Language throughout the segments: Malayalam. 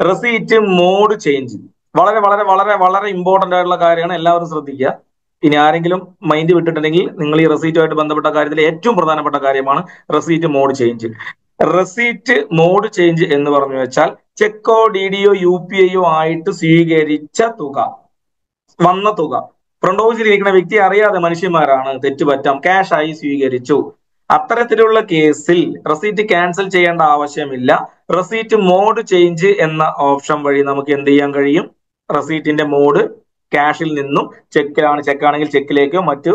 റെസീറ്റ് മോഡ് ചേഞ്ച് വളരെ വളരെ വളരെ വളരെ ഇമ്പോർട്ടന്റ് ആയിട്ടുള്ള കാര്യമാണ്. എല്ലാവരും ശ്രദ്ധിക്കുക. ഇനി ആരെങ്കിലും മൈൻഡ് വിട്ടിട്ടുണ്ടെങ്കിൽ നിങ്ങൾ ഈ റെസീറ്റുമായിട്ട് ബന്ധപ്പെട്ട കാര്യത്തിൽ ഏറ്റവും പ്രധാനപ്പെട്ട കാര്യമാണ് receipt mode change. Receipt mode change എന്ന് പറഞ്ഞു വെച്ചാൽ ചെക്കോ DD-യോ UPI-യോ ആയിട്ട് സ്വീകരിച്ച തുക, വന്ന തുക ഫ്രണ്ട് ഓഫീസിൽ ഇരിക്കുന്ന വ്യക്തി അറിയാതെ, മനുഷ്യന്മാരാണ്, തെറ്റ് പറ്റാം, ക്യാഷ് ആയി സ്വീകരിച്ചു. അത്തരത്തിലുള്ള കേസിൽ റെസീറ്റ് ക്യാൻസൽ ചെയ്യേണ്ട ആവശ്യമില്ല. റെസീറ്റ് മോഡ് ചേഞ്ച് എന്ന ഓപ്ഷൻ വഴി നമുക്ക് എന്ത് ചെയ്യാൻ കഴിയും? റെസീറ്റിന്റെ മോഡ് ക്യാഷിൽ നിന്നും ചെക്കാണെങ്കിൽ ചെക്കിലേക്കോ മറ്റു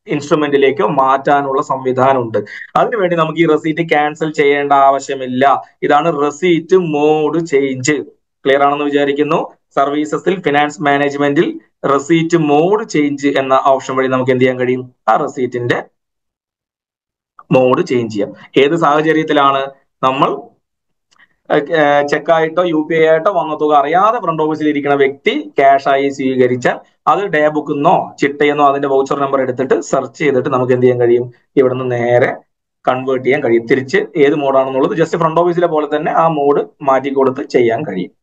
ഇൻസ്ട്രുമെന്റിലേക്കോ മാറ്റാനുള്ള സംവിധാനമുണ്ട്. അതിനുവേണ്ടി നമുക്ക് ഈ റെസീറ്റ് ക്യാൻസൽ ചെയ്യേണ്ട ആവശ്യമില്ല. ഇതാണ് റെസീറ്റ് മോഡ് ചേഞ്ച്. ക്ലിയർ ആണെന്ന് വിചാരിക്കുന്നു. സർവീസസിൽ ഫിനാൻസ് മാനേജ്മെന്റിൽ റെസീറ്റ് മോഡ് ചേഞ്ച് എന്ന ഓപ്ഷൻ വഴി നമുക്ക് എന്ത് ചെയ്യാൻ കഴിയും? ആ റെസീറ്റിന്റെ മോഡ് ചേഞ്ച് ചെയ്യാം. ഏത് സാഹചര്യത്തിലാണ്? നമ്മൾ ചെക്കായിട്ടോ UPI ആയിട്ടോ വന്ന തുക അറിയാതെ ഫ്രണ്ട് ഓഫീസിൽ ഇരിക്കുന്ന വ്യക്തി ക്യാഷ് ആയി സ്വീകരിച്ചാൽ അത് ഡേ ബുക്കെന്നോ ചിട്ടയെന്നോ അതിന്റെ വൗച്ചർ നമ്പർ എടുത്തിട്ട് സെർച്ച് ചെയ്തിട്ട് നമുക്ക് എന്ത് ചെയ്യാൻ കഴിയും? ഇവിടെ നിന്ന് നേരെ കൺവേർട്ട് ചെയ്യാൻ കഴിയും. തിരിച്ച് ഏത് മോഡാണെന്നുള്ളത് ജസ്റ്റ് ഫ്രണ്ട് ഓഫീസിലെ പോലെ തന്നെ ആ മോഡ് മാറ്റി കൊടുത്ത് ചെയ്യാൻ കഴിയും.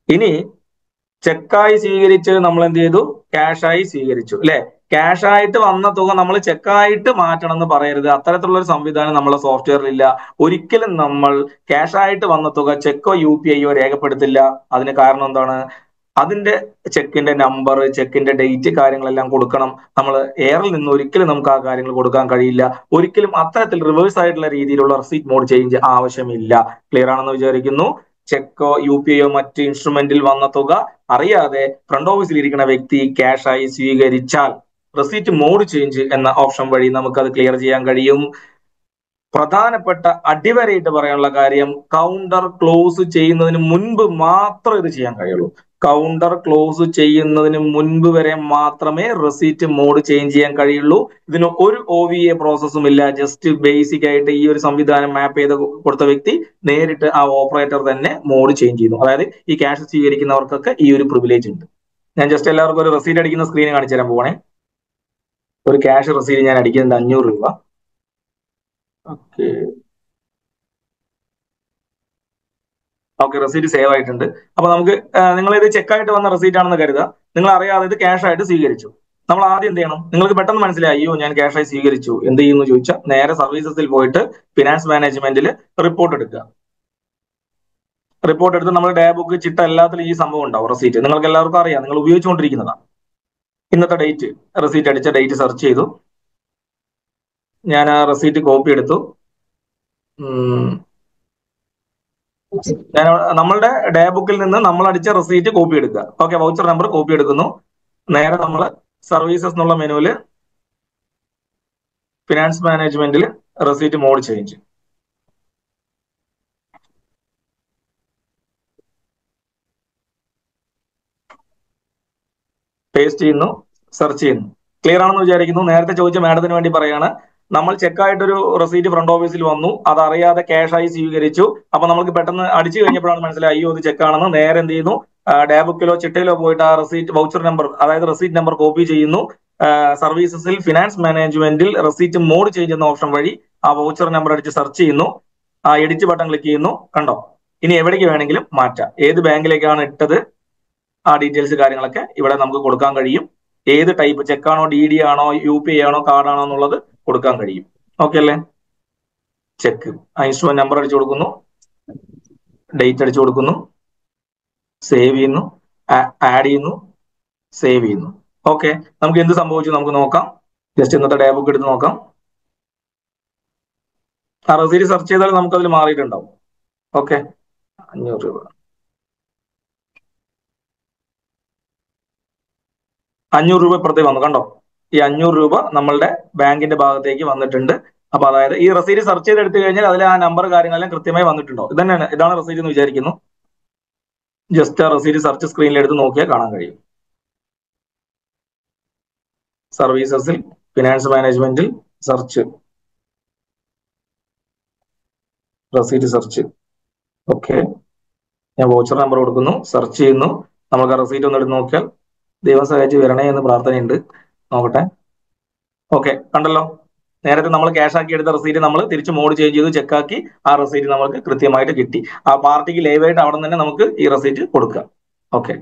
ഇനി ചെക്കായി സ്വീകരിച്ച് നമ്മൾ എന്ത് ചെയ്തു? ക്യാഷായി സ്വീകരിച്ചു, അല്ലെ? ക്യാഷ് ആയിട്ട് വന്ന തുക നമ്മൾ ചെക്കായിട്ട് മാറ്റണം എന്ന് പറയരുത്. അത്തരത്തിലുള്ള ഒരു സംവിധാനം നമ്മളെ സോഫ്റ്റ്വെയറിൽ ഇല്ല. ഒരിക്കലും നമ്മൾ ക്യാഷ് ആയിട്ട് വന്ന തുക ചെക്കോ UPI-യോ രേഖപ്പെടുത്തില്ല. അതിന് കാരണം എന്താണ്? അതിന്റെ ചെക്കിന്റെ നമ്പർ, ചെക്കിന്റെ ഡേറ്റ്, കാര്യങ്ങളെല്ലാം കൊടുക്കണം. നമ്മൾ എയറിൽ നിന്ന് ഒരിക്കലും നമുക്ക് ആ കാര്യങ്ങൾ കൊടുക്കാൻ കഴിയില്ല. ഒരിക്കലും അത്തരത്തിൽ റിവേഴ്സ് ആയിട്ടുള്ള രീതിയിലുള്ള റെസീറ്റ് മോഡ് ചേഞ്ച് ആവശ്യമില്ല. ക്ലിയർ ആണെന്ന് വിചാരിക്കുന്നു. ചെക്കോ UPI-യോ മറ്റ് ഇൻസ്ട്രുമെന്റിൽ വന്ന തുക അറിയാതെ ഫ്രണ്ട് ഓഫീസിൽ ഇരിക്കുന്ന വ്യക്തി ക്യാഷ് ആയി സ്വീകരിച്ചാൽ റെസീറ്റ് മോഡ് ചേഞ്ച് എന്ന ഓപ്ഷൻ വഴി നമുക്ക് അത് ക്ലിയർ ചെയ്യാൻ കഴിയും. പ്രധാനപ്പെട്ട അടിവരയിട്ട് പറയാനുള്ള കാര്യം, കൗണ്ടർ ക്ലോസ് ചെയ്യുന്നതിന് മുൻപ് മാത്രം ഇത് ചെയ്യാൻ കഴിയുള്ളൂ. കൗണ്ടർ ക്ലോസ് ചെയ്യുന്നതിന് മുൻപ് വരെ മാത്രമേ റെസീറ്റ് മോഡ് ചേഞ്ച് ചെയ്യാൻ കഴിയുള്ളൂ. ഇതിന് ഒരു OVA പ്രോസസ്സും ഇല്ല. ജസ്റ്റ് ബേസിക് ആയിട്ട് ഈ ഒരു സംവിധാനം മാപ്പ് ചെയ്ത് കൊടുത്ത വ്യക്തി നേരിട്ട് ആ ഓപ്പറേറ്റർ തന്നെ മോഡ് ചേഞ്ച് ചെയ്യുന്നു. അതായത് ഈ ക്യാഷ് സ്വീകരിക്കുന്നവർക്കൊക്കെ ഈ ഒരു പ്രിവിലേജ് ഉണ്ട്. ഞാൻ ജസ്റ്റ് എല്ലാവർക്കും ഒരു റെസീറ്റ് അടിക്കുന്ന സ്ക്രീൻ കാണിച്ചു തരാൻ പോവാണേ. ഒരു ക്യാഷ് റെസീറ്റ് ഞാൻ അടിക്കുന്നത് 500 രൂപ. ഓക്കെ, റെസീറ്റ് സേവ് ആയിട്ടുണ്ട്. അപ്പൊ നമുക്ക് നിങ്ങൾ ഇത് ചെക്കായിട്ട് വന്ന റെസീറ്റ് ആണെന്ന് കരുതുക. നിങ്ങൾ അറിയാതെ ഇത് ക്യാഷ് ആയിട്ട് സ്വീകരിച്ചു. നമ്മൾ ആദ്യം എന്ത് ചെയ്യണം? നിങ്ങൾക്ക് പെട്ടെന്ന് മനസ്സിലായി, അയ്യോ ഞാൻ ക്യാഷ് ആയി സ്വീകരിച്ചു, എന്ത് ചെയ്യുന്നു ചോദിച്ചാൽ നേരെ സർവീസസിൽ പോയിട്ട് ഫിനാൻസ് മാനേജ്മെന്റിൽ റിപ്പോർട്ട് എടുക്കുക. റിപ്പോർട്ട് എടുത്ത് നമ്മൾ ഡേ ബുക്ക്, ചിട്ട എല്ലാത്തിലും ഈ സംഭവം ഉണ്ടാവും. റെസീറ്റ് നിങ്ങൾക്ക് എല്ലാവർക്കും അറിയാം, നിങ്ങൾ ഉപയോഗിച്ചുകൊണ്ടിരിക്കുന്നതാണ്. ഇന്നത്തെ ഡേറ്റ്, റെസീറ്റ് അടിച്ച ഡേറ്റ് സെർച്ച് ചെയ്തു. ഞാൻ ആ റെസീറ്റ് കോപ്പി എടുത്തു. നമ്മളുടെ ഡേ ബുക്കിൽ നിന്ന് നമ്മൾ അടിച്ച റെസീറ്റ് കോപ്പി എടുക്കുക. ഓക്കെ, വൗച്ചർ നമ്പർ കോപ്പി എടുക്കുന്നു. നേരെ നമ്മൾ സർവീസസ് എന്നുള്ള മെനുവിൽ ഫിനാൻസ് മാനേജ്മെന്റിൽ റെസീറ്റ് മോഡ് ചേഞ്ച് പേസ്റ്റ് ചെയ്യുന്നു, സെർച്ച് ചെയ്യുന്നു. ക്ലിയർ ആണെന്ന് വിചാരിക്കുന്നു. നേരത്തെ ചോദിച്ച മാഡത്തിന് വേണ്ടി പറയാണ്, നമ്മൾ ചെക്കായിട്ടൊരു റെസീറ്റ് ഫ്രണ്ട് ഓഫീസിൽ വന്നു, അത് അറിയാതെ ക്യാഷ് ആയി സ്വീകരിച്ചു. അപ്പൊ നമുക്ക് പെട്ടെന്ന് അടിച്ചു കഴിഞ്ഞപ്പോഴാണ് മനസ്സിലായി, അയ്യോ ഇത് ചെക്കാണെന്ന്. നേരെ എന്ത് ചെയ്യുന്നു? ഡേ ബുക്കിലോ ചിട്ടയിലോ പോയിട്ട് ആ റെസീറ്റ് വൗച്ചർ നമ്പർ, അതായത് റെസീറ്റ് നമ്പർ കോപ്പി ചെയ്യുന്നു. സർവീസസിൽ ഫിനാൻസ് മാനേജ്മെന്റിൽ റെസീറ്റ് മോഡ് ചേഞ്ച് എന്ന ഓപ്ഷൻ വഴി ആ വൗച്ചർ നമ്പർ അടിച്ച് സെർച്ച് ചെയ്യുന്നു. ആ എഡിറ്റ് ബട്ടൺ ക്ലിക്ക് ചെയ്യുന്നു. കണ്ടോ? ഇനി എവിടേക്ക് വേണമെങ്കിലും മാറ്റാം. ഏത് ബാങ്കിലേക്കാണ് ഇട്ടത് ആ ഡീറ്റെയിൽസ് കാര്യങ്ങളൊക്കെ ഇവിടെ നമുക്ക് കൊടുക്കാൻ കഴിയും. ഏത് ടൈപ്പ് ചെക്കാണോ, DD ആണോ, UPI ആണോ, കാർഡാണോ എന്നുള്ളത് കൊടുക്കാൻ കഴിയും. ഓക്കെ അല്ലേ? ചെക്ക്, ആ ഇൻസ്ട്രുമെന്റ് നമ്പർ അടിച്ചു കൊടുക്കുന്നു, ഡേറ്റ് അടിച്ചു കൊടുക്കുന്നു, സേവ് ചെയ്യുന്നു, ആഡ് ചെയ്യുന്നു, സേവ് ചെയ്യുന്നു. ഓക്കെ, നമുക്ക് എന്ത് സംഭവിച്ചു നമുക്ക് നോക്കാം. ജസ്റ്റ് ഇന്നത്തെ ഡേ ബുക്ക് എടുത്ത് നോക്കാം. ആ റെസീറ്റ് സെർച്ച് ചെയ്താൽ നമുക്ക് അതിൽ മാറിയിട്ടുണ്ടാവും. ഓക്കെ, 500 രൂപ, 500 രൂപ ഇപ്പുറത്തേക്ക് വന്നു. കണ്ടോ? ഈ 500 രൂപ നമ്മളുടെ ബാങ്കിന്റെ ഭാഗത്തേക്ക് വന്നിട്ടുണ്ട്. അപ്പൊ അതായത് ഈ റെസീറ്റ് സെർച്ച് ചെയ്ത് എടുത്തു കഴിഞ്ഞാൽ അതിൽ ആ നമ്പർ കാര്യങ്ങളെല്ലാം കൃത്യമായി വന്നിട്ടുണ്ടോ? ഇതാണ് റെസീറ്റ് എന്ന് വിചാരിക്കുന്നു. ജസ്റ്റ് ആ റെസീറ്റ് സെർച്ച് സ്ക്രീനിൽ എടുത്ത് നോക്കിയാൽ കാണാൻ കഴിയും. സർവീസസിൽ ഫിനാൻസ് മാനേജ്മെന്റിൽ സെർച്ച്, റെസീറ്റ് സെർച്ച്. ഓക്കെ, ഞാൻ വോച്ചർ നമ്പർ കൊടുക്കുന്നു, സെർച്ച് ചെയ്യുന്നു. നമുക്ക് ആ റെസീറ്റ് ഒന്ന് എടുത്ത് നോക്കിയാൽ ദൈവം സഹായിച്ച് വരണേ എന്ന് പ്രാർത്ഥനയുണ്ട്. നോക്കട്ടെ. ഓക്കെ, കണ്ടല്ലോ. നേരത്തെ നമ്മൾ ക്യാഷ് ആക്കി എടുത്ത റെസീറ്റ് നമ്മൾ തിരിച്ച് മോഡ് ചേഞ്ച് ചെയ്ത് ചെക്കാക്കി ആ റെസീറ്റ് നമുക്ക് കൃത്യമായിട്ട് കിട്ടി. ആ പാർട്ടിക്ക് ലൈവായിട്ട് അവിടെ തന്നെ നമുക്ക് ഈ റെസീറ്റ് കൊടുക്കാം. ഓക്കെ.